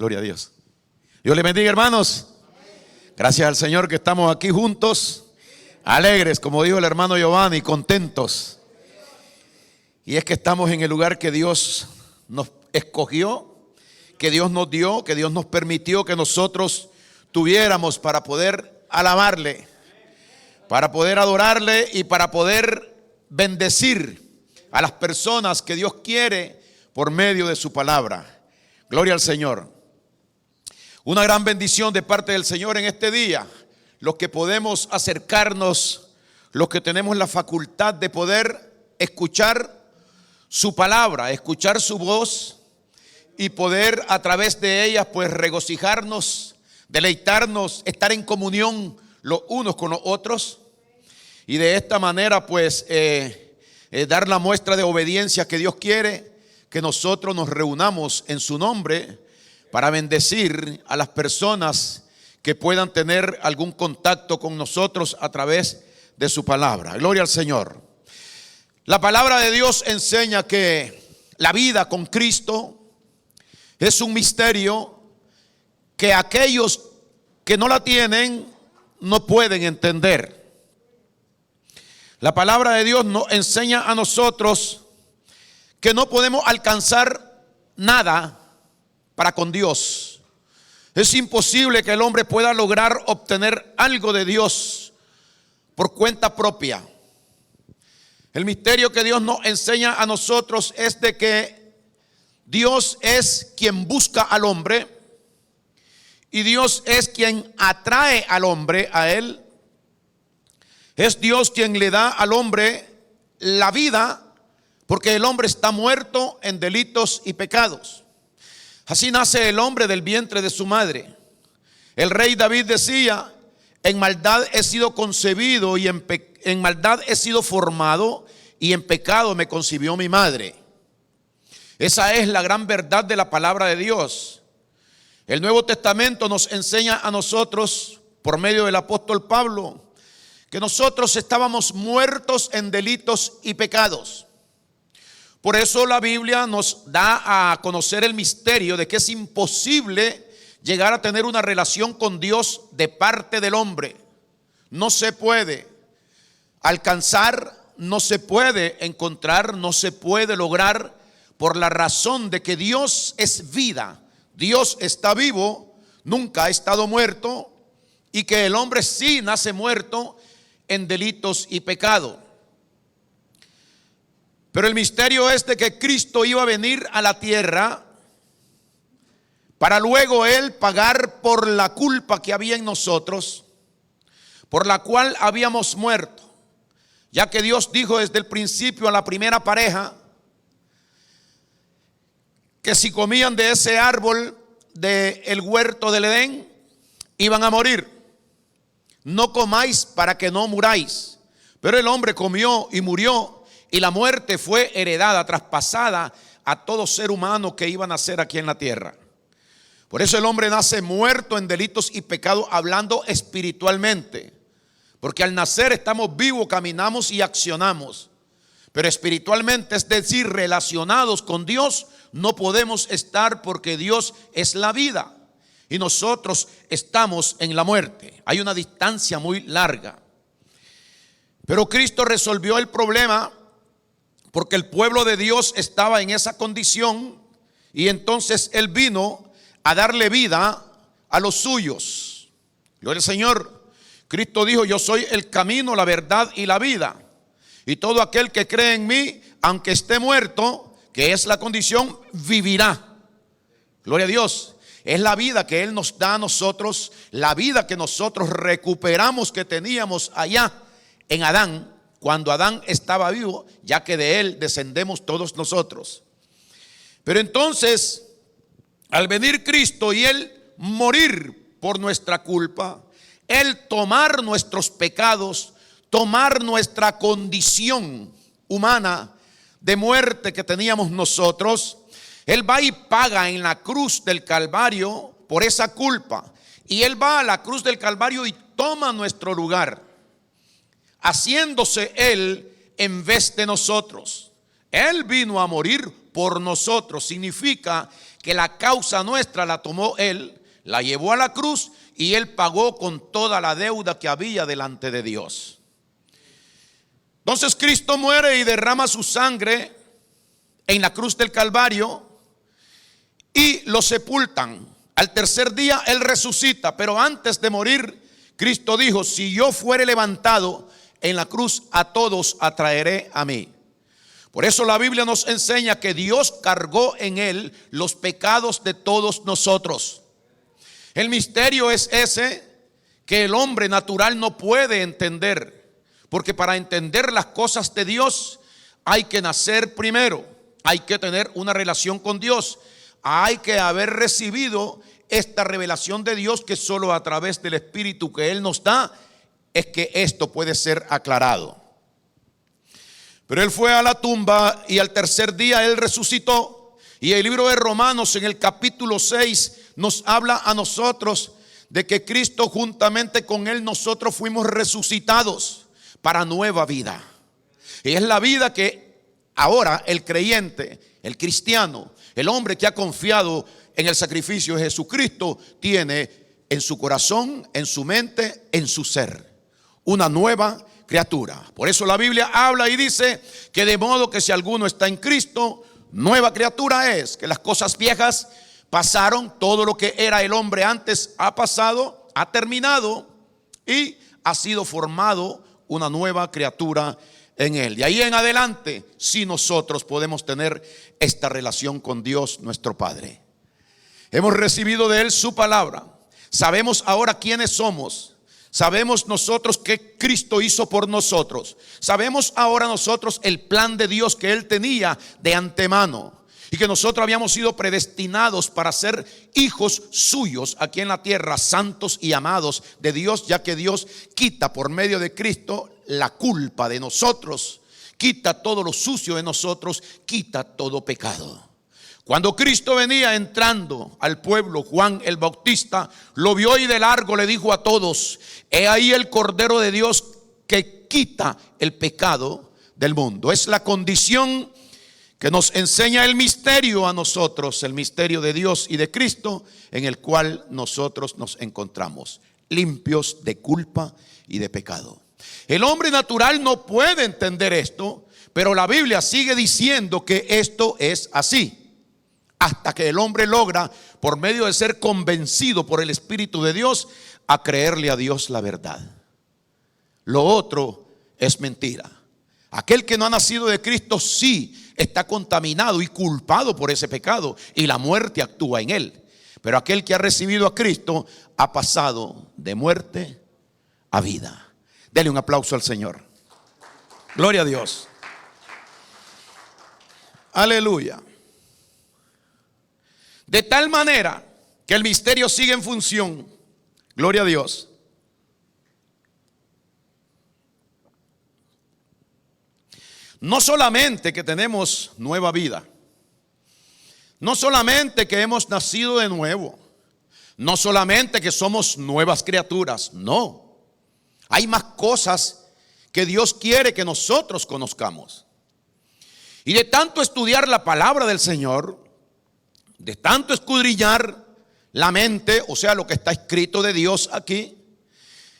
Gloria a Dios. Dios les bendiga, hermanos. Gracias al Señor que estamos aquí juntos, alegres, como dijo el hermano Giovanni, contentos. Y es que estamos en el lugar que Dios nos escogió, que Dios nos dio, que Dios nos permitió que nosotros tuviéramos para poder alabarle, para poder adorarle y para poder bendecir a las personas que Dios quiere por medio de su palabra. Gloria al Señor. Una gran bendición de parte del Señor en este día, los que podemos acercarnos, los que tenemos la facultad de poder escuchar su palabra, escuchar su voz y poder a través de ella pues regocijarnos, deleitarnos, estar en comunión los unos con los otros y de esta manera pues dar la muestra de obediencia que Dios quiere, que nosotros nos reunamos en su nombre para bendecir a las personas que puedan tener algún contacto con nosotros a través de su palabra. Gloria al Señor. La palabra de Dios enseña que la vida con Cristo es un misterio que aquellos que no la tienen no pueden entender. La palabra de Dios nos enseña a nosotros que no podemos alcanzar nada para con Dios. Es imposible que el hombre pueda lograr obtener algo de Dios por cuenta propia. El misterio que Dios nos enseña a nosotros es de que Dios es quien busca al hombre y Dios es quien atrae al hombre a él. Es Dios quien le da al hombre la vida, porque el hombre está muerto en delitos y pecados. Así nace el hombre del vientre de su madre. El rey David decía: en maldad he sido concebido y en maldad he sido formado, y en pecado me concibió mi madre. Esa es la gran verdad de la palabra de Dios. El Nuevo Testamento nos enseña a nosotros, por medio del apóstol Pablo, que nosotros estábamos muertos en delitos y pecados. Por eso la Biblia nos da a conocer el misterio de que es imposible llegar a tener una relación con Dios de parte del hombre. No se puede alcanzar, no se puede encontrar, no se puede lograr, por la razón de que Dios es vida. Dios está vivo, nunca ha estado muerto, y que el hombre sí nace muerto en delitos y pecado. Pero el misterio es de que Cristo iba a venir a la tierra para luego Él pagar por la culpa que había en nosotros, por la cual habíamos muerto. Ya que Dios dijo desde el principio a la primera pareja que si comían de ese árbol del huerto del Edén, iban a morir. No comáis para que no muráis. Pero el hombre comió y murió. Y la muerte fue heredada, traspasada a todo ser humano que iba a nacer aquí en la tierra. Por eso el hombre nace muerto en delitos y pecados, hablando espiritualmente. Porque al nacer estamos vivos, caminamos y accionamos. Pero espiritualmente, es decir, relacionados con Dios, no podemos estar, porque Dios es la vida y nosotros estamos en la muerte. Hay una distancia muy larga. Pero Cristo resolvió el problema, porque el pueblo de Dios estaba en esa condición, y entonces Él vino a darle vida a los suyos. Gloria al Señor. Cristo dijo: yo soy el camino, la verdad y la vida, y todo aquel que cree en mí, aunque esté muerto, que es la condición, vivirá. Gloria a Dios. Es la vida que Él nos da a nosotros, la vida que nosotros recuperamos, que teníamos allá en Adán, cuando Adán estaba vivo, ya que de él descendemos todos nosotros. Pero entonces, al venir Cristo y Él morir por nuestra culpa, Él tomar nuestros pecados, tomar nuestra condición humana de muerte que teníamos nosotros, Él va y paga en la cruz del Calvario por esa culpa. Y Él va a la cruz del Calvario y toma nuestro lugar, haciéndose Él en vez de nosotros. Él vino a morir por nosotros. Significa que la causa nuestra la tomó Él, la llevó a la cruz y Él pagó con toda la deuda que había delante de Dios. Entonces Cristo muere y derrama su sangre en la cruz del Calvario y lo sepultan. Al tercer día Él resucita, pero antes de morir Cristo dijo: si yo fuere levantado en la cruz, a todos atraeré a mí. Por eso la Biblia nos enseña que Dios cargó en Él los pecados de todos nosotros. El misterio es ese que el hombre natural no puede entender, porque para entender las cosas de Dios hay que nacer primero, hay que tener una relación con Dios, hay que haber recibido esta revelación de Dios, que solo a través del Espíritu que Él nos da es que esto puede ser aclarado. Pero Él fue a la tumba y al tercer día Él resucitó. Y el libro de Romanos en el capítulo 6 nos habla a nosotros de que Cristo, juntamente con Él, nosotros fuimos resucitados para nueva vida. Y es la vida que ahora el creyente, el cristiano, el hombre que ha confiado en el sacrificio de Jesucristo, tiene en su corazón, en su mente, en su ser, una nueva criatura. Por eso la Biblia habla y dice que de modo que si alguno está en Cristo, nueva criatura es, que las cosas viejas pasaron, todo lo que era el hombre antes ha pasado, ha terminado y ha sido formado una nueva criatura en Él. De ahí en adelante, si nosotros podemos tener esta relación con Dios nuestro Padre. Hemos recibido de Él su palabra. Sabemos ahora quiénes somos. Sabemos nosotros qué Cristo hizo por nosotros. Sabemos ahora nosotros el plan de Dios que Él tenía de antemano, y que nosotros habíamos sido predestinados para ser hijos suyos aquí en la tierra, santos y amados de Dios, ya que Dios quita por medio de Cristo la culpa de nosotros, quita todo lo sucio de nosotros, quita todo pecado. Cuando Cristo venía entrando al pueblo, Juan el Bautista lo vio y de largo le dijo a todos: he ahí el Cordero de Dios que quita el pecado del mundo. Es la condición que nos enseña el misterio a nosotros, el misterio de Dios y de Cristo, en el cual nosotros nos encontramos limpios de culpa y de pecado. El hombre natural no puede entender esto, pero la Biblia sigue diciendo que esto es así, hasta que el hombre logra, por medio de ser convencido por el Espíritu de Dios, a creerle a Dios la verdad. Lo otro es mentira. Aquel que no ha nacido de Cristo sí está contaminado y culpado por ese pecado, y la muerte actúa en él. Pero aquel que ha recibido a Cristo ha pasado de muerte a vida. Dele un aplauso al Señor. Gloria a Dios. Aleluya. De tal manera que el misterio sigue en función. Gloria a Dios. No solamente que tenemos nueva vida, no solamente que hemos nacido de nuevo, no solamente que somos nuevas criaturas, no. Hay más cosas que Dios quiere que nosotros conozcamos. Y de tanto estudiar la palabra del Señor, de tanto escudriñar la mente, o sea, lo que está escrito de Dios aquí,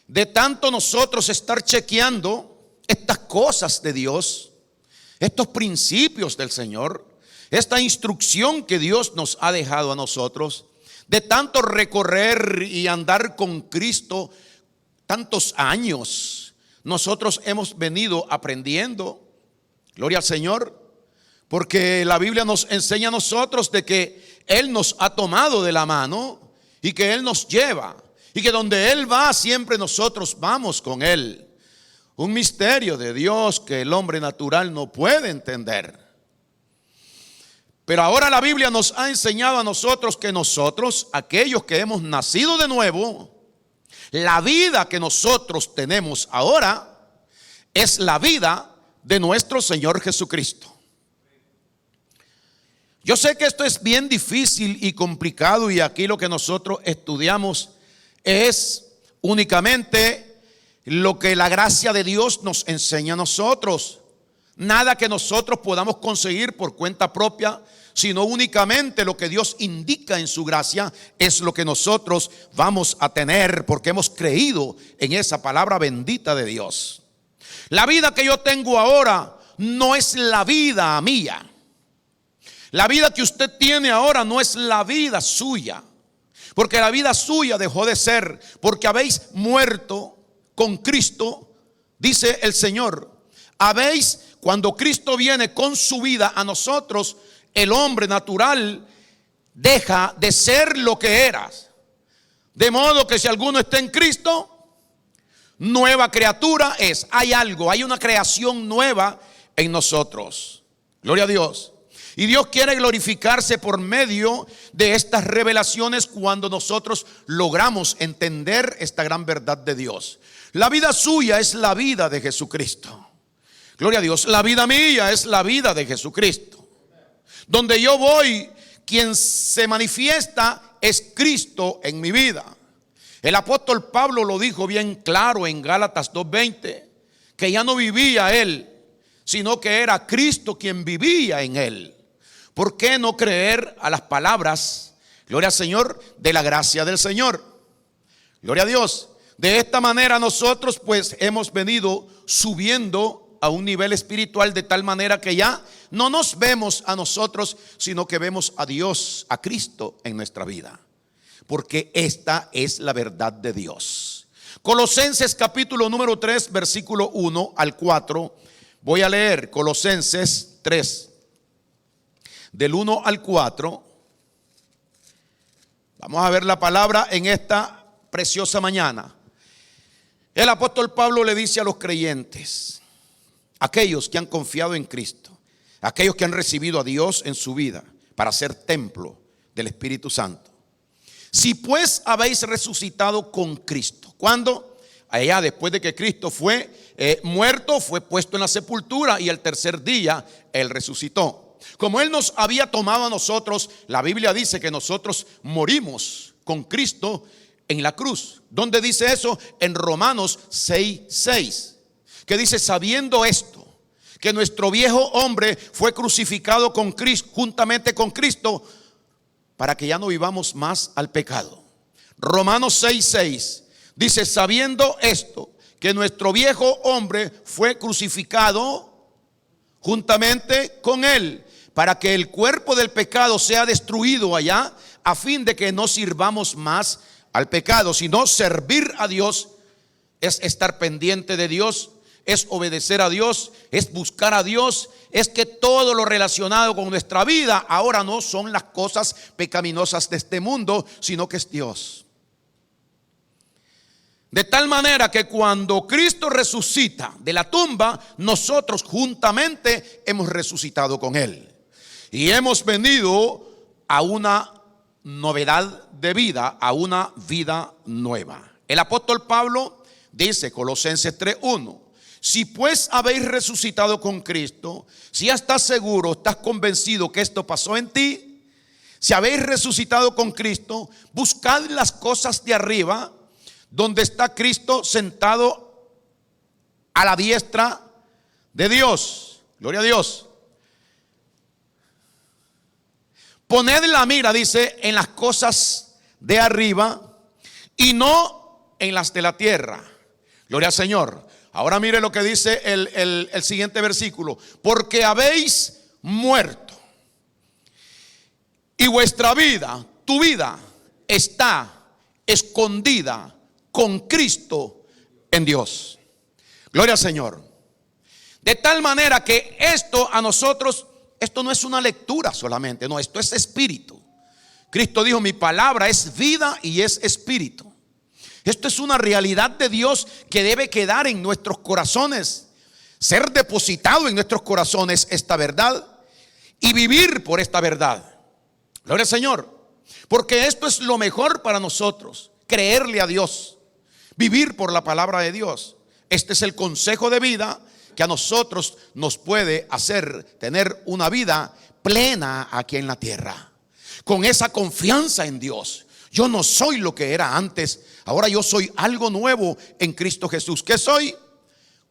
de tanto nosotros estar chequeando estas cosas de Dios, estos principios del Señor, esta instrucción que Dios nos ha dejado a nosotros, de tanto recorrer y andar con Cristo tantos años, nosotros hemos venido aprendiendo, gloria al Señor, porque la Biblia nos enseña a nosotros de que Él nos ha tomado de la mano y que Él nos lleva, y que donde Él va siempre nosotros vamos con Él. Un misterio de Dios que el hombre natural no puede entender. Pero ahora la Biblia nos ha enseñado a nosotros que nosotros, aquellos que hemos nacido de nuevo, la vida que nosotros tenemos ahora es la vida de nuestro Señor Jesucristo. Yo sé que esto es bien difícil y complicado, y aquí lo que nosotros estudiamos es únicamente lo que la gracia de Dios nos enseña a nosotros. nada que nosotros podamos conseguir por cuenta propia, sino únicamente lo que Dios indica en su gracia es lo que nosotros vamos a tener, porque hemos creído en esa palabra bendita de Dios. La vida que yo tengo ahora no es la vida mía. La vida que usted tiene ahora no es la vida suya, porque la vida suya dejó de ser, porque habéis muerto con Cristo, dice el Señor. Cuando Cristo viene con su vida a nosotros, el hombre natural deja de ser lo que eras. De modo que si alguno está en Cristo, nueva criatura es. Hay algo, hay una creación nueva en nosotros. Gloria a Dios. Y Dios quiere glorificarse por medio de estas revelaciones cuando nosotros logramos entender esta gran verdad de Dios. La vida suya es la vida de Jesucristo. Gloria a Dios. La vida mía es la vida de Jesucristo. Donde yo voy, quien se manifiesta es Cristo en mi vida. El apóstol Pablo lo dijo bien claro en Gálatas 2:20, que ya no vivía él, sino que era Cristo quien vivía en él. ¿Por qué no creer a las palabras, gloria al Señor, de la gracia del Señor? Gloria a Dios. De esta manera nosotros pues hemos venido subiendo a un nivel espiritual de tal manera que ya no nos vemos a nosotros, sino que vemos a Dios, a Cristo en nuestra vida. Porque esta es la verdad de Dios. Colosenses capítulo número 3, versículo 1 al 4. Voy a leer Colosenses 3, del 1 al 4. Vamos a ver la palabra en esta preciosa mañana. El apóstol Pablo le dice a los creyentes, aquellos que han confiado en Cristo, aquellos que han recibido a Dios en su vida para ser templo del Espíritu Santo. Si pues habéis resucitado con Cristo. ¿Cuándo? Allá después de que Cristo fue muerto, fue puesto en la sepultura y el tercer día Él resucitó. Como Él nos había tomado a nosotros, la Biblia dice que nosotros morimos con Cristo en la cruz. ¿Dónde dice eso? En Romanos 6:6. Que dice, sabiendo esto, que nuestro viejo hombre fue crucificado con Cristo, juntamente con Cristo, para que ya no vivamos más al pecado. Romanos 6:6 dice, sabiendo esto, que nuestro viejo hombre fue crucificado juntamente con él, para que el cuerpo del pecado sea destruido allá, a fin de que no sirvamos más al pecado, sino servir a Dios es estar pendiente de Dios, es obedecer a Dios, es buscar a Dios, es que todo lo relacionado con nuestra vida ahora no son las cosas pecaminosas de este mundo, sino que es Dios. De tal manera que cuando Cristo resucita de la tumba, nosotros juntamente hemos resucitado con Él. Y hemos venido a una novedad de vida, a una vida nueva. El apóstol Pablo dice, Colosenses 3:1, si pues habéis resucitado con Cristo, si ya estás seguro, estás convencido que esto pasó en ti, si habéis resucitado con Cristo, buscad las cosas de arriba, donde está Cristo sentado a la diestra de Dios. Gloria a Dios. Poned la mira, dice, en las cosas de arriba y no en las de la tierra. Gloria al Señor. Ahora mire lo que dice el siguiente versículo. Porque habéis muerto y vuestra vida, tu vida, está escondida con Cristo en Dios. Gloria al Señor. De tal manera que esto a nosotros, esto no es una lectura solamente, no, esto es espíritu. Cristo dijo, mi palabra es vida y es espíritu. Esto es una realidad de Dios que debe quedar en nuestros corazones, ser depositado en nuestros corazones esta verdad y vivir por esta verdad. Gloria al Señor. Porque esto es lo mejor para nosotros, creerle a Dios, vivir por la palabra de Dios. Este es el consejo de vida que a nosotros nos puede hacer tener una vida plena aquí en la tierra, con esa confianza en Dios. Yo no soy lo que era antes, ahora yo soy algo nuevo en Cristo Jesús. ¿Qué soy?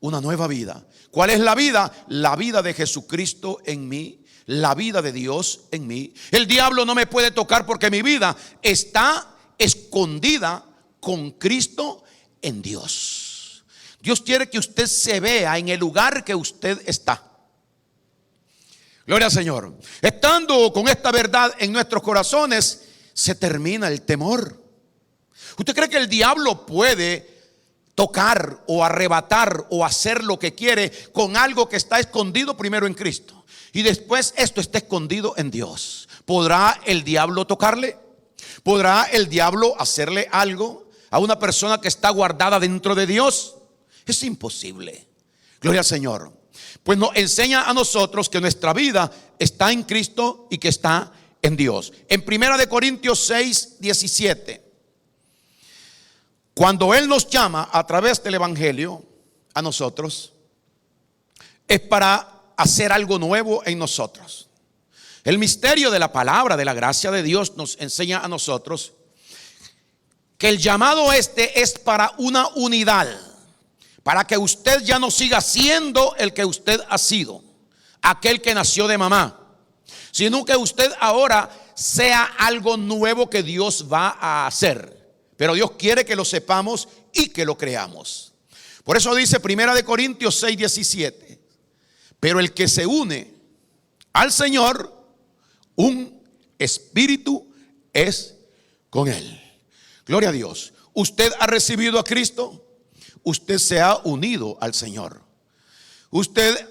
una nueva vida. ¿Cuál es la vida? La vida de Jesucristo en mí, la vida de Dios en mí. El diablo no me puede tocar porque mi vida está escondida con Cristo en Dios. Dios quiere que usted se vea en el lugar que usted está. Gloria al Señor. Estando con esta verdad en nuestros corazones, se termina el temor. ¿Usted cree que el diablo puede tocar o arrebatar o hacer lo que quiere con algo que está escondido primero en Cristo y después esto está escondido en Dios? ¿Podrá el diablo tocarle? ¿Podrá el diablo hacerle algo a una persona que está guardada dentro de Dios? Es imposible. Gloria al Señor. Pues nos enseña a nosotros que nuestra vida está en Cristo y que está en Dios. En 1 Corintios 6, 17, cuando Él nos llama a través del Evangelio a nosotros, es para hacer algo nuevo en nosotros. El misterio de la palabra, de la gracia de Dios, nos enseña a nosotros que el llamado es para una unidad, para que usted ya no siga siendo el que usted ha sido, aquel que nació de mamá, sino que usted ahora sea algo nuevo que Dios va a hacer. Pero Dios quiere que lo sepamos y que lo creamos. Por eso dice 1 Corintios 6, 17, pero el que se une al Señor, un espíritu es con Él. Gloria a Dios. Usted ha recibido a Cristo, usted se ha unido al Señor. Usted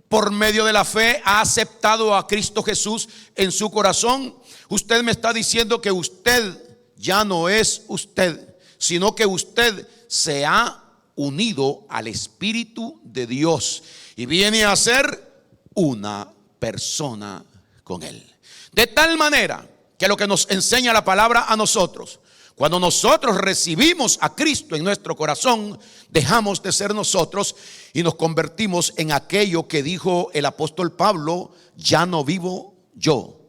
por medio de la fe ha aceptado a Cristo Jesús en su corazón. Usted me está diciendo que usted ya no es usted, sino que usted se ha unido al Espíritu de Dios y viene a ser una persona con Él. De tal manera que lo que nos enseña la palabra a nosotros, cuando nosotros recibimos a Cristo en nuestro corazón, dejamos de ser nosotros y nos convertimos en aquello que dijo el apóstol Pablo: ya no vivo yo,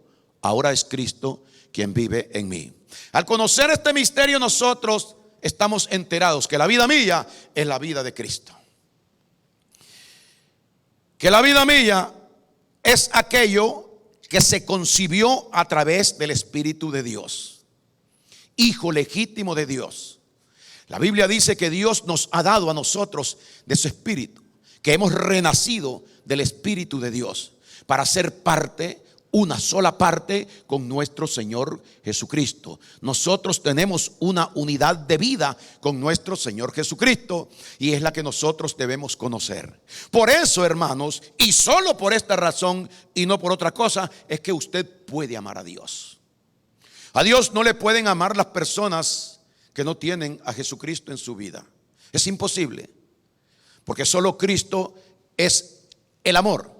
ahora es Cristo quien vive en mí. Al conocer este misterio, nosotros estamos enterados que la vida mía es la vida de Cristo. Que la vida mía es aquello que se concibió a través del Espíritu de Dios, hijo legítimo de Dios. La Biblia dice que Dios nos ha dado a nosotros de su Espíritu, que hemos renacido del Espíritu de Dios para ser parte, una sola parte con nuestro Señor Jesucristo. Nosotros tenemos una unidad de vida con nuestro Señor Jesucristo y es la que nosotros debemos conocer. Por eso, hermanos, y solo por esta razón y no por otra cosa, es que usted puede amar a Dios. A Dios no le pueden amar las personas que no tienen a Jesucristo en su vida. Es imposible, porque solo Cristo es el amor.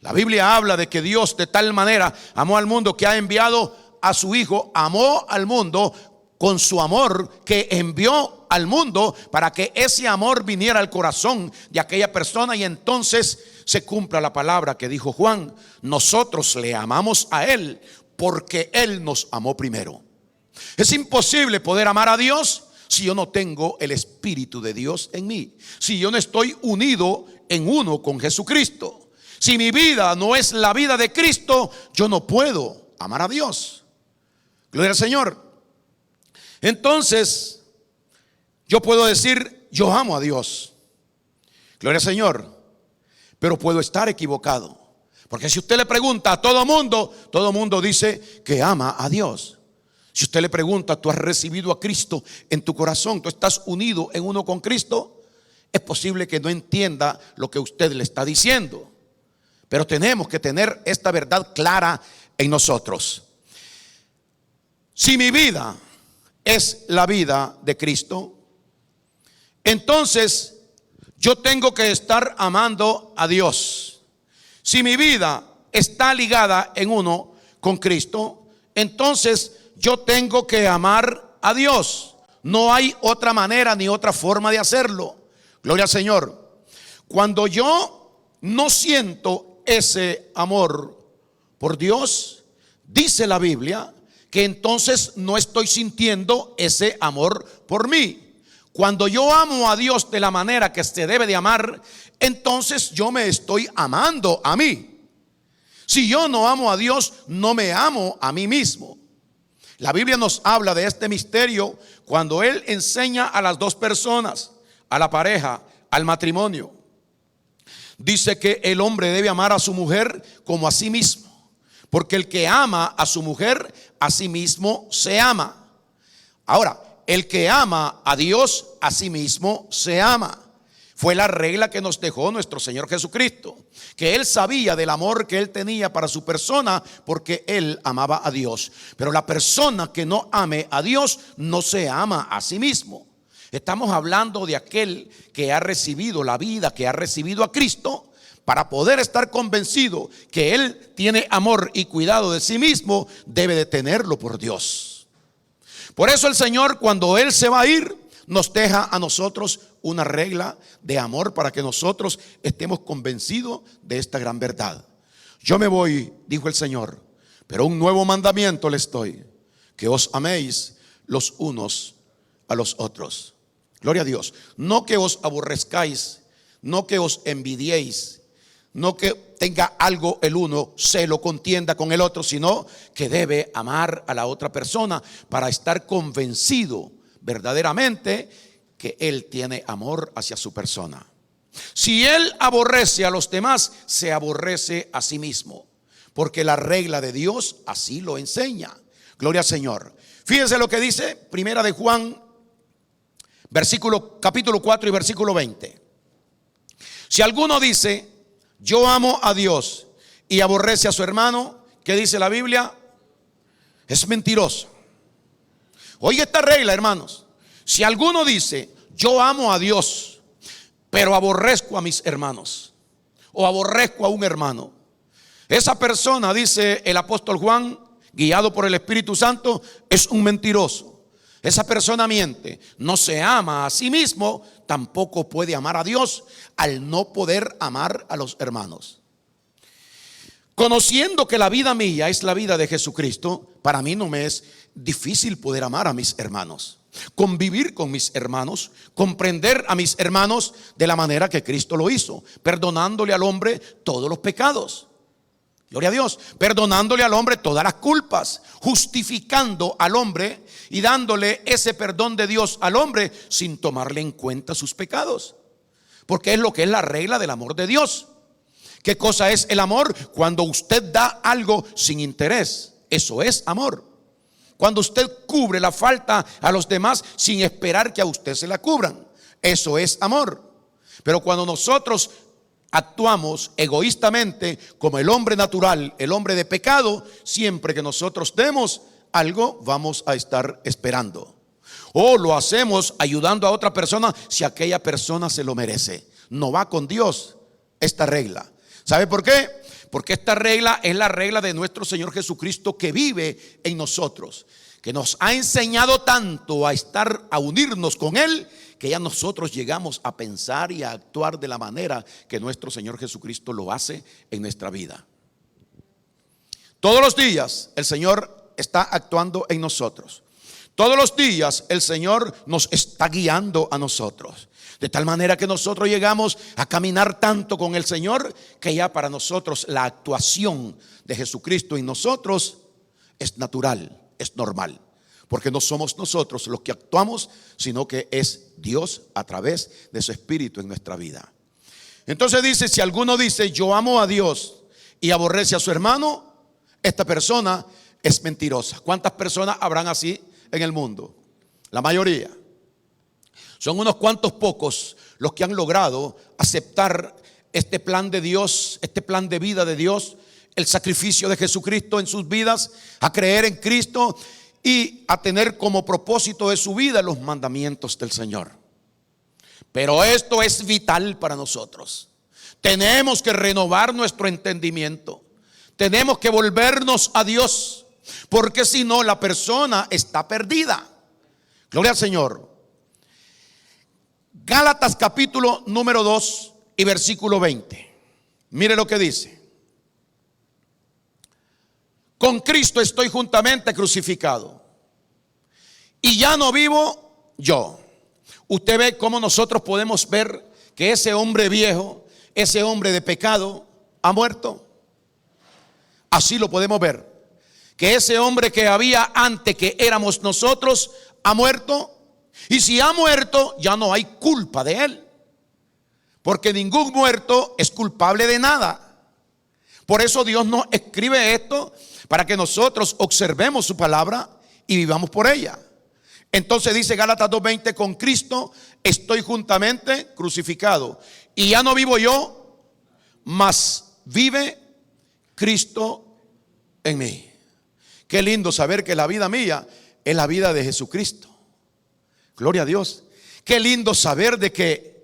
La Biblia habla de que Dios de tal manera amó al mundo que ha enviado a su Hijo, amó al mundo con su amor que envió al mundo para que ese amor viniera al corazón de aquella persona y entonces se cumpla la palabra que dijo Juan: nosotros le amamos a Él porque Él nos amó primero. Es imposible poder amar a Dios si yo no tengo el Espíritu de Dios en mí, si yo no estoy unido en uno con Jesucristo. Si mi vida no es la vida de Cristo, yo no puedo amar a Dios. Gloria al Señor. Entonces, yo puedo decir: yo amo a Dios. Gloria al Señor. Pero puedo estar equivocado. Porque si usted le pregunta a todo mundo dice que ama a Dios. Si usted le pregunta: ¿tú has recibido a Cristo en tu corazón? ¿Tú estás unido en uno con Cristo? Es posible que no entienda lo que usted le está diciendo. Pero tenemos que tener esta verdad clara en nosotros. Si mi vida es la vida de Cristo, entonces yo tengo que estar amando a Dios. Si mi vida está ligada en uno con Cristo, entonces yo tengo que amar a Dios. No hay otra manera ni otra forma de hacerlo. Gloria al Señor. Cuando yo no siento ese amor por Dios, dice la Biblia que entonces no estoy sintiendo ese amor por mí. Cuando yo amo a Dios de la manera que se debe de amar, entonces yo me estoy amando a mí. Si yo no amo a Dios, no me amo a mí mismo. La Biblia nos habla de este misterio cuando Él enseña a las dos personas, a la pareja, al matrimonio. Dice que el hombre debe amar a su mujer como a sí mismo, porque el que ama a su mujer, a sí mismo se ama. Ahora, el que ama a Dios, a sí mismo se ama. Fue la regla que nos dejó nuestro Señor Jesucristo, que Él sabía del amor que Él tenía para su persona porque Él amaba a Dios. Pero la persona que no ame a Dios no se ama a sí mismo. Estamos hablando de aquel que ha recibido la vida, que ha recibido a Cristo, para poder estar convencido que Él tiene amor y cuidado de sí mismo, debe de tenerlo por Dios. Por eso el Señor, cuando Él se va a ir, nos deja a nosotros una regla de amor para que nosotros estemos convencidos de esta gran verdad. Yo me voy, dijo el Señor, pero un nuevo mandamiento les doy, que os améis los unos a los otros. Gloria a Dios. No que os aborrezcáis, no que os envidiéis, no que tenga algo el uno, celo, contienda con el otro, sino que debe amar a la otra persona para estar convencido verdaderamente que él tiene amor hacia su persona. Si él aborrece a los demás, se aborrece a sí mismo, porque la regla de Dios así lo enseña. Gloria al Señor. Fíjense lo que dice Primera de Juan, capítulo 4 y versículo 20. Si alguno dice: yo amo a Dios, y aborrece a su hermano, ¿qué dice la Biblia? Es mentiroso. Oiga esta regla, hermanos. Si alguno dice: yo amo a Dios, pero aborrezco a mis hermanos, o aborrezco a un hermano, esa persona, dice el apóstol Juan, guiado por el Espíritu Santo, es un mentiroso. Esa persona miente, no se ama a sí mismo, tampoco puede amar a Dios al no poder amar a los hermanos. Conociendo que la vida mía es la vida de Jesucristo, para mí no me es difícil poder amar a mis hermanos, convivir con mis hermanos, comprender a mis hermanos de la manera que Cristo lo hizo, perdonándole al hombre todos los pecados. Gloria a Dios, perdonándole al hombre todas las culpas, justificando al hombre y dándole ese perdón de Dios al hombre sin tomarle en cuenta sus pecados. Porque es lo que es la regla del amor de Dios. ¿Qué cosa es el amor? Cuando usted da algo sin interés, eso es amor. Cuando usted cubre la falta a los demás sin esperar que a usted se la cubran, eso es amor. Pero cuando nosotros actuamos egoístamente como el hombre natural, el hombre de pecado, siempre que nosotros demos algo vamos a estar esperando. O lo hacemos ayudando a otra persona si aquella persona se lo merece. No va con Dios esta regla. ¿Sabe por qué? Porque esta regla es la regla de nuestro Señor Jesucristo que vive en nosotros, que nos ha enseñado tanto a unirnos con Él, que ya nosotros llegamos a pensar y a actuar de la manera que nuestro Señor Jesucristo lo hace en nuestra vida. Todos los días el Señor está actuando en nosotros. Todos los días el Señor nos está guiando a nosotros. De tal manera que nosotros llegamos a caminar tanto con el Señor que ya para nosotros la actuación de Jesucristo en nosotros es natural, es normal. Porque no somos nosotros los que actuamos, sino que es Dios a través de su Espíritu en nuestra vida. Entonces dice: si alguno dice yo amo a Dios y aborrece a su hermano, esta persona es mentirosa. ¿Cuántas personas habrán así en el mundo? La mayoría. Son unos cuantos pocos los que han logrado aceptar este plan de Dios, este plan de vida de Dios, el sacrificio de Jesucristo en sus vidas, a creer en Cristo y a tener como propósito de su vida los mandamientos del Señor. Pero esto es vital para nosotros. Tenemos que renovar nuestro entendimiento. Tenemos que volvernos a Dios, porque si no la persona está perdida. Gloria al Señor. Gálatas capítulo número 2 y versículo 20. Mire lo que dice: con Cristo estoy juntamente crucificado, y ya no vivo yo. Usted ve cómo nosotros podemos ver que ese hombre viejo, ese hombre de pecado, ha muerto. Así lo podemos ver. Que ese hombre que había antes, que éramos nosotros, ha muerto. Y si ha muerto, ya no hay culpa de él. Porque ningún muerto es culpable de nada. Por eso Dios nos escribe esto, para que nosotros observemos su palabra y vivamos por ella. Entonces dice Gálatas 2:20, con Cristo estoy juntamente crucificado. Y ya no vivo yo, mas vive Cristo en mí. Qué lindo saber que la vida mía es la vida de Jesucristo. Gloria a Dios. Qué lindo saber de que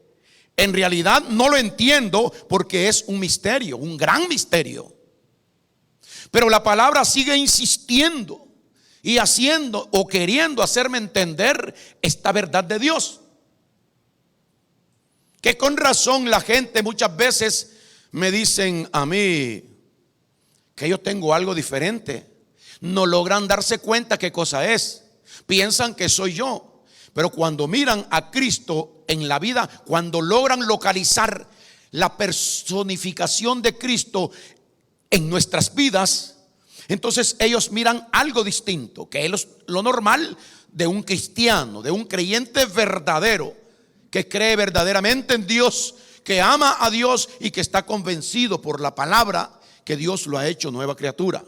en realidad no lo entiendo, porque es un misterio, un gran misterio. Pero la palabra sigue insistiendo y haciendo o queriendo hacerme entender esta verdad de Dios. Que con razón la gente muchas veces me dicen a mí que yo tengo algo diferente. No logran darse cuenta qué cosa es. Piensan que soy yo. Pero cuando miran a Cristo en la vida, cuando logran localizar la personificación de Cristo en nuestras vidas, entonces ellos miran algo distinto, que es lo normal de un cristiano, de un creyente verdadero, que cree verdaderamente en Dios, que ama a Dios y que está convencido por la palabra que Dios lo ha hecho nueva criatura.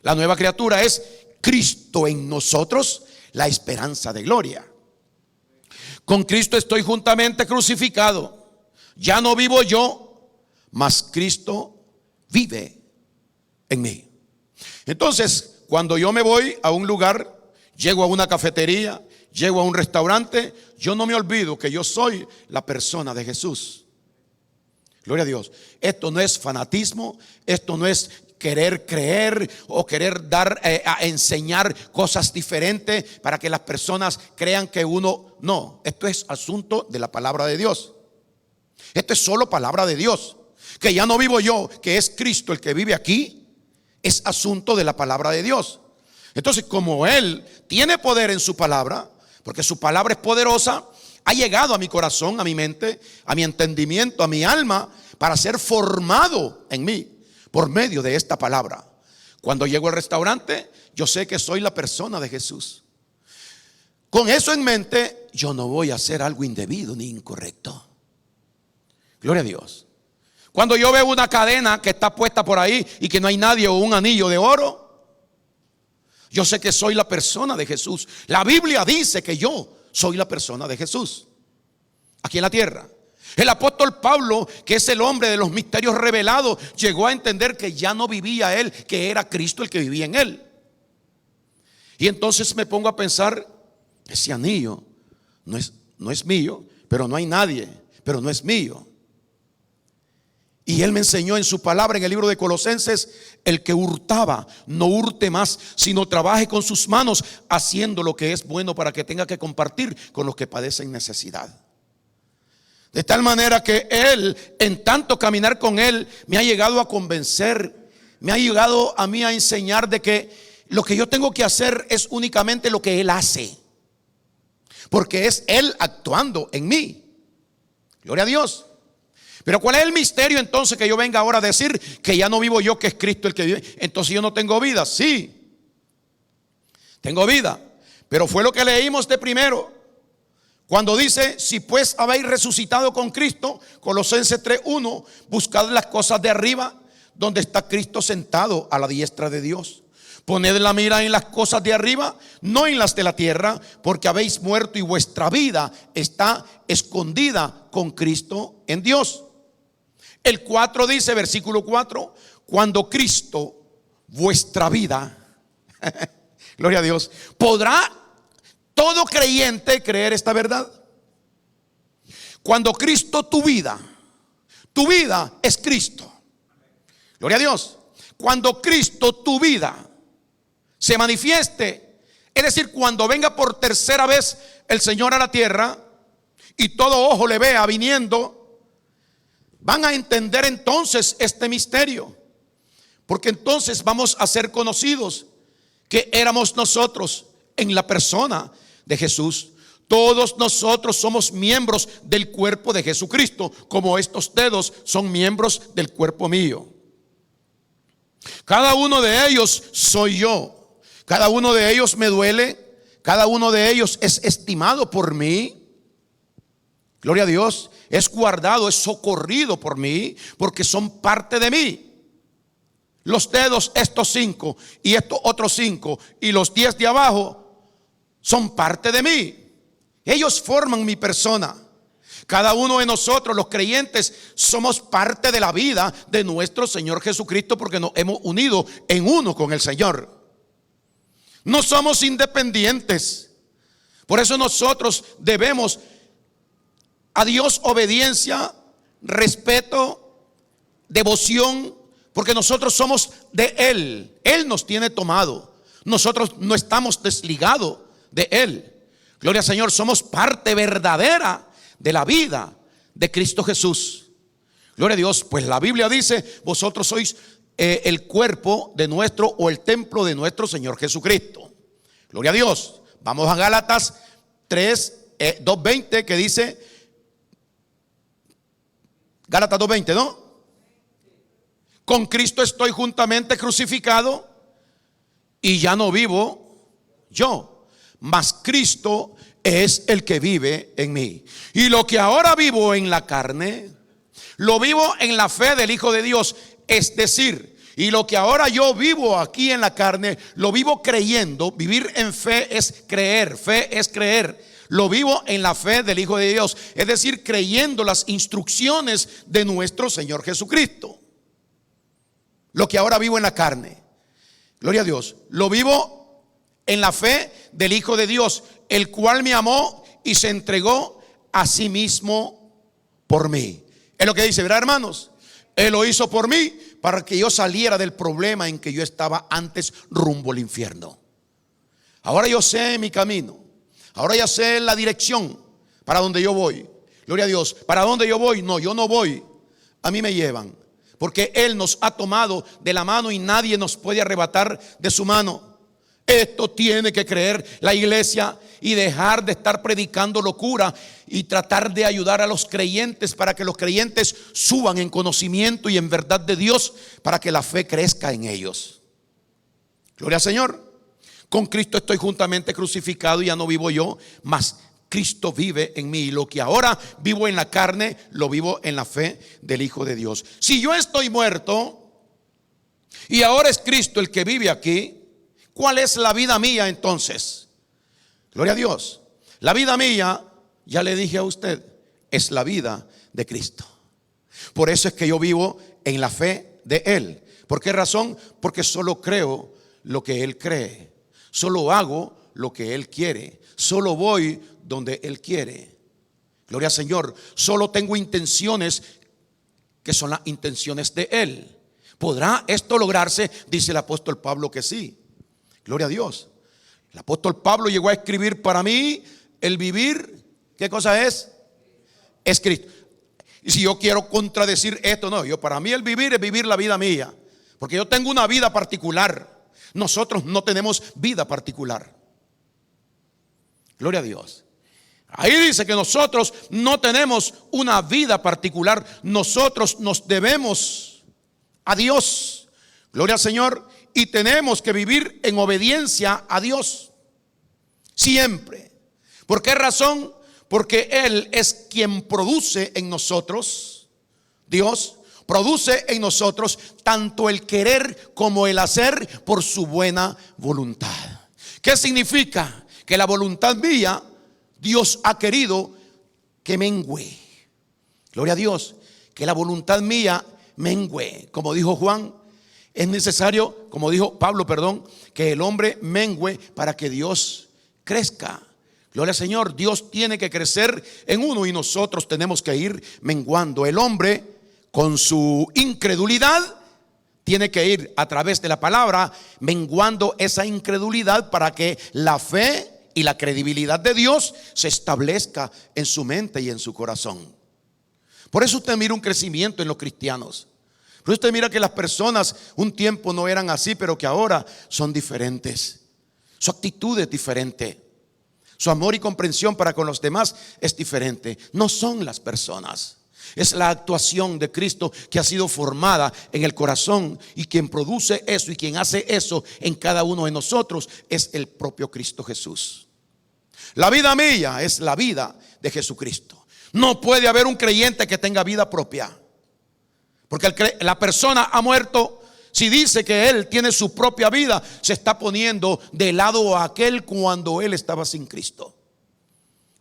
La nueva criatura es Cristo en nosotros, la esperanza de gloria. Con Cristo estoy juntamente crucificado. Ya no vivo yo, mas Cristo vive en mí. Entonces, cuando yo me voy a un lugar, llego a una cafetería, llego a un restaurante, yo no me olvido que yo soy la persona de Jesús. Gloria a Dios. Esto no es fanatismo, esto no es querer creer o querer dar a enseñar cosas diferentes para que las personas crean que uno no. Esto es asunto de la palabra de Dios. Esto es solo palabra de Dios. Que ya no vivo yo, que es Cristo el que vive aquí, es asunto de la palabra de Dios. Entonces, como Él tiene poder en su palabra, porque su palabra es poderosa, ha llegado a mi corazón, a mi mente, a mi entendimiento, a mi alma, para ser formado en mí por medio de esta palabra. Cuando llego al restaurante, yo sé que soy la persona de Jesús. Con eso en mente, yo no voy a hacer algo indebido ni incorrecto. Gloria a Dios. Cuando yo veo una cadena que está puesta por ahí y que no hay nadie, o un anillo de oro, yo sé que soy la persona de Jesús. La Biblia dice que yo soy la persona de Jesús aquí en la tierra. El apóstol Pablo, que es el hombre de los misterios revelados, llegó a entender que ya no vivía él, que era Cristo el que vivía en él. Y entonces me pongo a pensar, ese anillo no es mío, pero no hay nadie, pero no es mío. Y él me enseñó en su palabra, en el libro de Colosenses, el que hurtaba, no hurte más, sino trabaje con sus manos, haciendo lo que es bueno para que tenga que compartir con los que padecen necesidad. De tal manera que él, en tanto caminar con él, me ha llegado a convencer, me ha llegado a mí a enseñar de que lo que yo tengo que hacer es únicamente lo que él hace, porque es él actuando en mí. Gloria a Dios. Pero ¿cuál es el misterio entonces que yo venga ahora a decir que ya no vivo yo, que es Cristo el que vive? Entonces yo no tengo vida. Sí, tengo vida, pero fue lo que leímos de primero. Cuando dice, si pues habéis resucitado con Cristo, Colosenses 3:1, buscad las cosas de arriba, donde está Cristo sentado a la diestra de Dios. Poned la mira en las cosas de arriba, no en las de la tierra, porque habéis muerto y vuestra vida está escondida con Cristo en Dios. El 4 dice, versículo 4, cuando Cristo, vuestra vida, gloria a Dios, podrá todo creyente creer esta verdad. Cuando Cristo, tu vida es Cristo. Gloria a Dios. Cuando Cristo, tu vida, se manifieste, es decir, cuando venga por tercera vez el Señor a la tierra y todo ojo le vea viniendo, van a entender entonces este misterio, porque entonces vamos a ser conocidos que éramos nosotros en la persona de Jesús. Todos nosotros somos miembros del cuerpo de Jesucristo, como estos dedos son miembros del cuerpo mío. Cada uno de ellos soy yo. Cada uno de ellos me duele. Cada uno de ellos es estimado por mí. Gloria a Dios. Es guardado, es socorrido por mí, porque son parte de mí. Los dedos, estos 5 y estos otros 5 y los 10 de abajo son parte de mí. Ellos forman mi persona. Cada uno de nosotros, los creyentes, somos parte de la vida de nuestro Señor Jesucristo, porque nos hemos unido en uno con el Señor. No somos independientes. Por eso nosotros debemos a Dios obediencia, respeto, devoción, porque nosotros somos de Él. Él nos tiene tomado. Nosotros no estamos desligados de Él. Gloria al Señor, somos parte verdadera de la vida de Cristo Jesús. Gloria a Dios, pues la Biblia dice, vosotros sois el cuerpo de nuestro, o el templo de nuestro Señor Jesucristo. Gloria a Dios. Vamos a Gálatas 2:20, que dice, Gálatas 2:20, ¿no? Con Cristo estoy juntamente crucificado, y ya no vivo yo, mas Cristo es el que vive en mí. Y lo que ahora vivo en la carne, lo vivo en la fe del Hijo de Dios. Es decir, y lo que ahora yo vivo aquí en la carne, lo vivo creyendo. Vivir en fe es creer, fe es creer. Lo vivo en la fe del Hijo de Dios, es decir, creyendo las instrucciones de nuestro Señor Jesucristo. Lo que ahora vivo en la carne, gloria a Dios, lo vivo en la fe del Hijo de Dios, el cual me amó y se entregó a sí mismo por mí. Es lo que dice, ¿verdad, hermanos? Él lo hizo por mí, para que yo saliera del problema en que yo estaba antes, rumbo al infierno. Ahora yo sé mi camino. Ahora ya sé la dirección para donde yo voy. Gloria a Dios. ¿Para dónde yo voy? No, yo no voy. A mí me llevan. Porque Él nos ha tomado de la mano y nadie nos puede arrebatar de su mano. Esto tiene que creer la iglesia y dejar de estar predicando locura y tratar de ayudar a los creyentes, para que los creyentes suban en conocimiento y en verdad de Dios, para que la fe crezca en ellos. Gloria al Señor. Con Cristo estoy juntamente crucificado, y ya no vivo yo, mas Cristo vive en mí. Y lo que ahora vivo en la carne, lo vivo en la fe del Hijo de Dios. Si yo estoy muerto y ahora es Cristo el que vive aquí, ¿cuál es la vida mía entonces? Gloria a Dios. La vida mía, ya le dije a usted, es la vida de Cristo. Por eso es que yo vivo en la fe de Él. ¿Por qué razón? Porque solo creo lo que Él cree. Solo hago lo que Él quiere. Solo voy donde Él quiere. Gloria al Señor. Solo tengo intenciones que son las intenciones de Él. ¿Podrá esto lograrse? Dice el apóstol Pablo que sí. Gloria a Dios. El apóstol Pablo llegó a escribir: para mí el vivir, ¿qué cosa es? Es Cristo. Y si yo quiero contradecir esto, no, para mí el vivir es vivir la vida mía, porque yo tengo una vida particular. Nosotros no tenemos vida particular. Gloria a Dios. Ahí dice que nosotros no tenemos una vida particular. Nosotros nos debemos a Dios. Gloria al Señor. Y tenemos que vivir en obediencia a Dios siempre. ¿Por qué razón? Porque Él es quien produce en nosotros. Dios produce en nosotros tanto el querer como el hacer por su buena voluntad. ¿Qué significa? Que la voluntad mía, Dios ha querido que mengüe. Gloria a Dios. Que la voluntad mía mengüe. Como dijo Juan, es necesario, como dijo Pablo, que el hombre mengüe para que Dios crezca. Gloria al Señor. Dios tiene que crecer en uno y nosotros tenemos que ir menguando. El hombre, con su incredulidad, tiene que ir a través de la palabra menguando esa incredulidad, para que la fe y la credibilidad de Dios se establezca en su mente y en su corazón. Por eso usted mira un crecimiento en los cristianos. Pero usted mira que las personas un tiempo no eran así, pero que ahora son diferentes. Su actitud es diferente. Su amor y comprensión para con los demás es diferente. No son las personas. Es la actuación de Cristo que ha sido formada en el corazón, y quien produce eso y quien hace eso en cada uno de nosotros es el propio Cristo Jesús. La vida mía es la vida de Jesucristo. No puede haber un creyente que tenga vida propia, porque la persona ha muerto. Si dice que él tiene su propia vida, se está poniendo de lado a aquel cuando él estaba sin Cristo.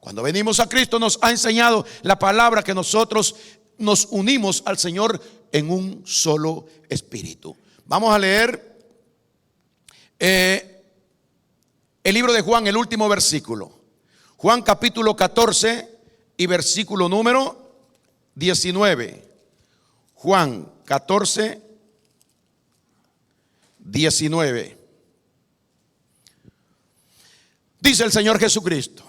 Cuando venimos a Cristo, nos ha enseñado la palabra que nosotros nos unimos al Señor en un solo espíritu. Vamos a leer el libro de Juan, el último versículo. Juan capítulo 14 y versículo número 19. Juan 14, 19. Dice el Señor Jesucristo: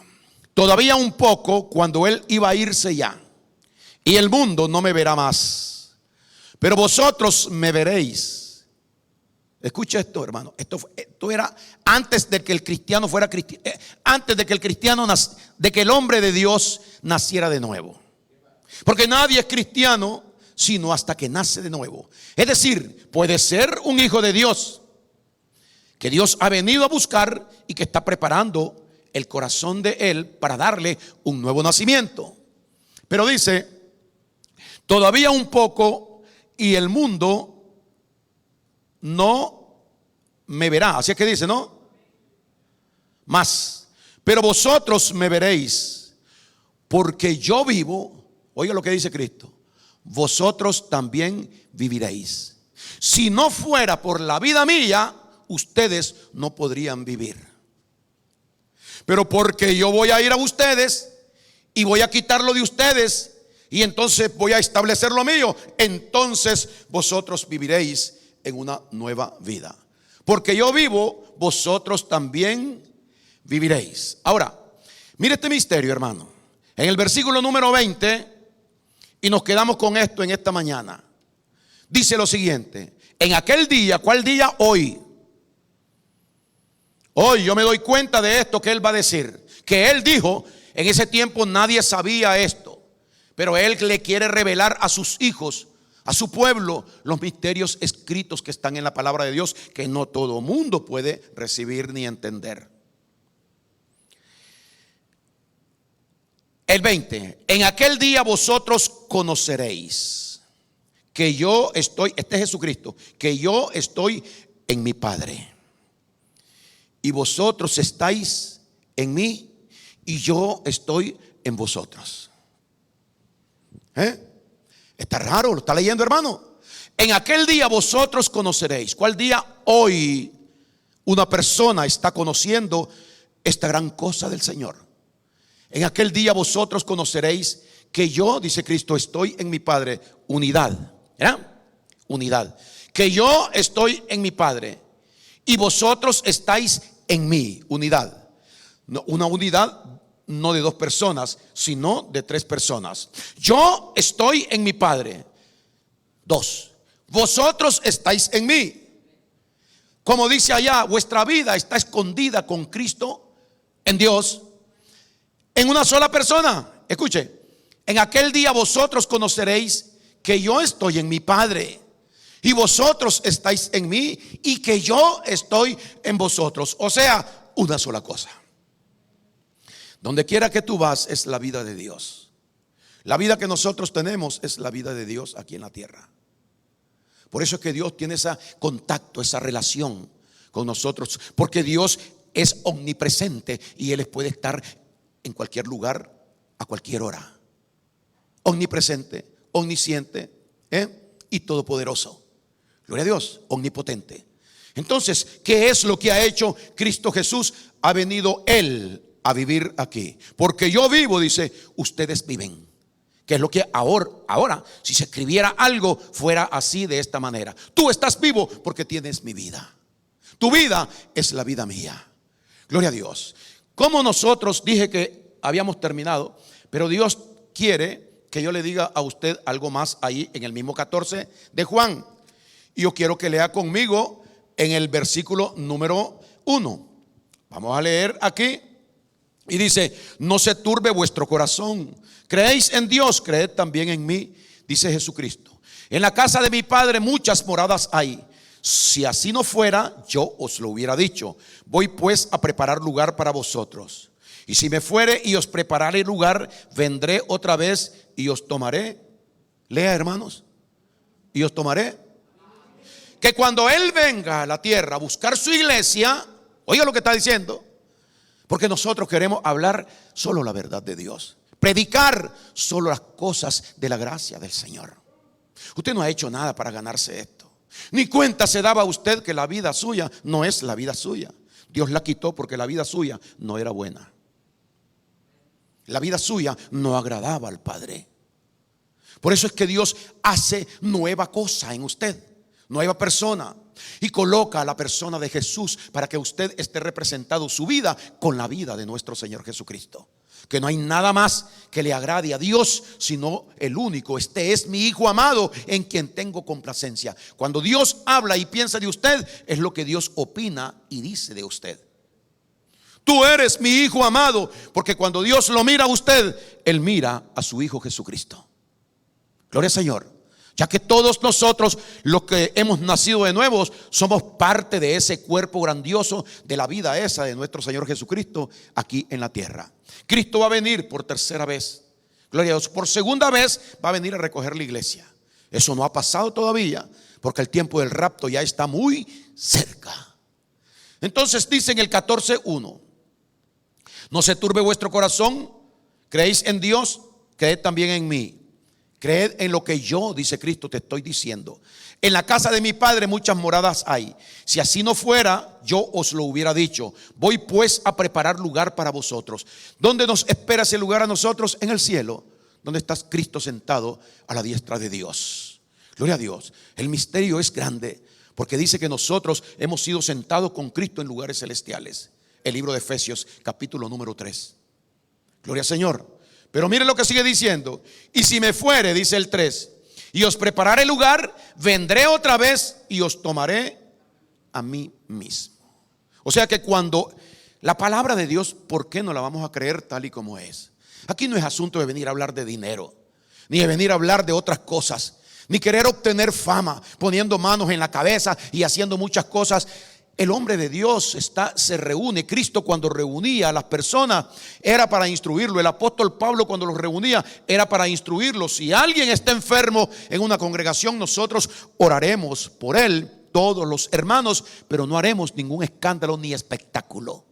todavía un poco, cuando Él iba a irse ya, y el mundo no me verá más, pero vosotros me veréis. Escucha esto, hermano. Esto era antes de que el cristiano fuera cristiano, antes de que de que el hombre de Dios naciera de nuevo. Porque nadie es cristiano sino hasta que nace de nuevo. Es decir, puede ser un hijo de Dios que Dios ha venido a buscar y que está preparando el corazón de él para darle un nuevo nacimiento. Pero dice: todavía un poco y el mundo no me verá. Así es que dice, ¿no? Más. Pero vosotros me veréis, porque yo vivo. Oiga lo que dice Cristo: vosotros también viviréis. Si no fuera por la vida mía, ustedes no podrían vivir. Pero porque yo voy a ir a ustedes y voy a quitarlo de ustedes, y entonces voy a establecer lo mío, entonces vosotros viviréis en una nueva vida. Porque yo vivo, vosotros también viviréis. Ahora, mire este misterio, hermano. En el versículo número 20, y nos quedamos con esto en esta mañana, dice lo siguiente: en aquel día, ¿cuál día? Hoy. Hoy yo me doy cuenta de esto que él va a decir. Que él dijo, en ese tiempo nadie sabía esto, pero él le quiere revelar a sus hijos, a su pueblo, los misterios escritos que están en la palabra de Dios, que no todo mundo puede recibir ni entender. El 20: en aquel día vosotros conoceréis que yo estoy, este es Jesucristo, que yo estoy en mi Padre, y vosotros estáis en mí, y yo estoy en vosotros. Está raro, ¿lo está leyendo, hermano? En aquel día vosotros conoceréis. ¿Cuál día? Hoy una persona está conociendo esta gran cosa del Señor. En aquel día vosotros conoceréis que yo, dice Cristo, estoy en mi Padre. Unidad, ¿verdad? Unidad. Que yo estoy en mi Padre y vosotros estáis en mí. Unidad. No, una unidad no de dos personas, sino de tres personas. Yo estoy en mi Padre. Dos. Vosotros estáis en mí. Como dice allá, vuestra vida está escondida con Cristo en Dios, en una sola persona. Escuche: en aquel día vosotros conoceréis que yo estoy en mi Padre y vosotros estáis en mí, y que yo estoy en vosotros. O sea, una sola cosa. Donde quiera que tú vas es la vida de Dios. La vida que nosotros tenemos es la vida de Dios aquí en la tierra. Por eso es que Dios tiene ese contacto, esa relación con nosotros, porque Dios es omnipresente y Él puede estar en cualquier lugar, a cualquier hora. Omnipresente, omnisciente, y todopoderoso. Gloria a Dios, omnipotente. Entonces, ¿qué es lo que ha hecho Cristo Jesús? Ha venido Él a vivir aquí. Porque yo vivo, dice, ustedes viven. Que es lo que ahora, si se escribiera algo, fuera así, de esta manera. Tú estás vivo porque tienes mi vida. Tu vida es la vida mía. Gloria a Dios. Como nosotros, dije que habíamos terminado, pero Dios quiere que yo le diga a usted algo más ahí en el mismo 14 de Juan. Y yo quiero que lea conmigo en el versículo número 1. Vamos a leer aquí Y dice: no se turbe vuestro corazón. Creéis en Dios, creed también en mí, dice Jesucristo. En la casa de mi Padre muchas moradas hay. Si así no fuera, yo os lo hubiera dicho. Voy pues a preparar lugar para vosotros. Y si me fuere y os prepararé lugar, vendré otra vez y os tomaré. Lea, hermanos. Y os tomaré. Que cuando Él venga a la tierra a buscar su iglesia, oiga lo que está diciendo. Porque nosotros queremos hablar solo la verdad de Dios, predicar solo las cosas de la gracia del Señor. Usted no ha hecho nada para ganarse esto. Ni cuenta se daba usted que la vida suya no es la vida suya. Dios la quitó porque la vida suya no era buena. La vida suya no agradaba al Padre. Por eso es que Dios hace nueva cosa en usted, nueva persona, y coloca a la persona de Jesús para que usted esté representado su vida con la vida de nuestro Señor Jesucristo. Que no hay nada más que le agrade a Dios sino el único: este es mi Hijo amado en quien tengo complacencia. Cuando Dios habla y piensa de usted, es lo que Dios opina y dice de usted. Tú eres mi Hijo amado, porque cuando Dios lo mira a usted, Él mira a su Hijo Jesucristo. Gloria al Señor. Ya que todos nosotros, los que hemos nacido de nuevos, somos parte de ese cuerpo grandioso de la vida esa de nuestro Señor Jesucristo aquí en la tierra. Cristo va a venir por tercera vez. Gloria a Dios. Por segunda vez va a venir a recoger la iglesia. Eso no ha pasado todavía, porque el tiempo del rapto ya está muy cerca. Entonces dice en el 14:1: no se turbe vuestro corazón, creéis en Dios, creed también en mí. Creed en lo que yo, dice Cristo, te estoy diciendo. En la casa de mi Padre muchas moradas hay. Si así no fuera, yo os lo hubiera dicho. Voy pues a preparar lugar para vosotros. ¿Dónde nos espera ese lugar a nosotros? En el cielo, donde está Cristo sentado a la diestra de Dios. Gloria a Dios. El misterio es grande, porque dice que nosotros hemos sido sentados con Cristo en lugares celestiales. El libro de Efesios, capítulo número 3. Gloria al Señor. Pero mire lo que sigue diciendo: y si me fuere, dice el 3, y os prepararé lugar, vendré otra vez y os tomaré a mí mismo. O sea que cuando la palabra de Dios, ¿por qué no la vamos a creer tal y como es? Aquí no es asunto de venir a hablar de dinero, ni de venir a hablar de otras cosas, ni querer obtener fama poniendo manos en la cabeza y haciendo muchas cosas. El hombre de Dios se reúne. Cristo, cuando reunía a las personas, era para instruirlo. El apóstol Pablo, cuando los reunía, era para instruirlos. Si alguien está enfermo en una congregación, nosotros oraremos por él, todos los hermanos, pero no haremos ningún escándalo ni espectáculo.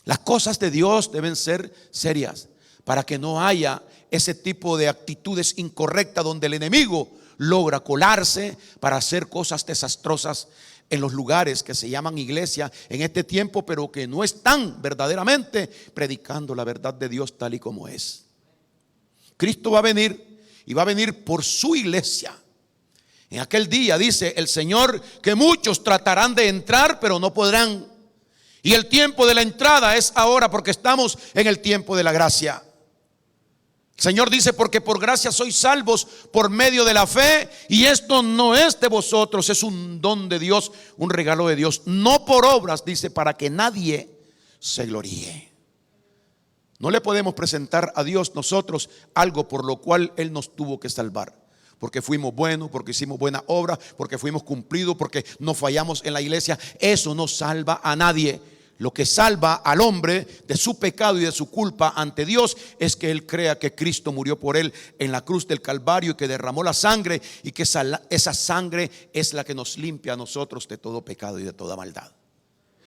Las cosas de Dios deben ser serias, para que no haya ese tipo de actitudes incorrectas donde el enemigo logra colarse para hacer cosas desastrosas en los lugares que se llaman iglesia en este tiempo, pero que no están verdaderamente predicando la verdad de Dios tal y como es. Cristo va a venir, y va a venir por su iglesia. En aquel día dice el Señor que muchos tratarán de entrar, pero no podrán. Y el tiempo de la entrada es ahora, porque estamos en el tiempo de la gracia. El Señor dice: porque por gracia sois salvos por medio de la fe, y esto no es de vosotros, es un don de Dios, un regalo de Dios, no por obras, dice, para que nadie se gloríe. No le podemos presentar a Dios nosotros algo por lo cual Él nos tuvo que salvar. Porque fuimos buenos, porque hicimos buena obra, porque fuimos cumplidos, porque no fallamos en la iglesia. Eso no salva a nadie. Lo que salva al hombre de su pecado y de su culpa ante Dios es que él crea que Cristo murió por él en la cruz del Calvario y que derramó la sangre, y que esa sangre es la que nos limpia a nosotros de todo pecado y de toda maldad.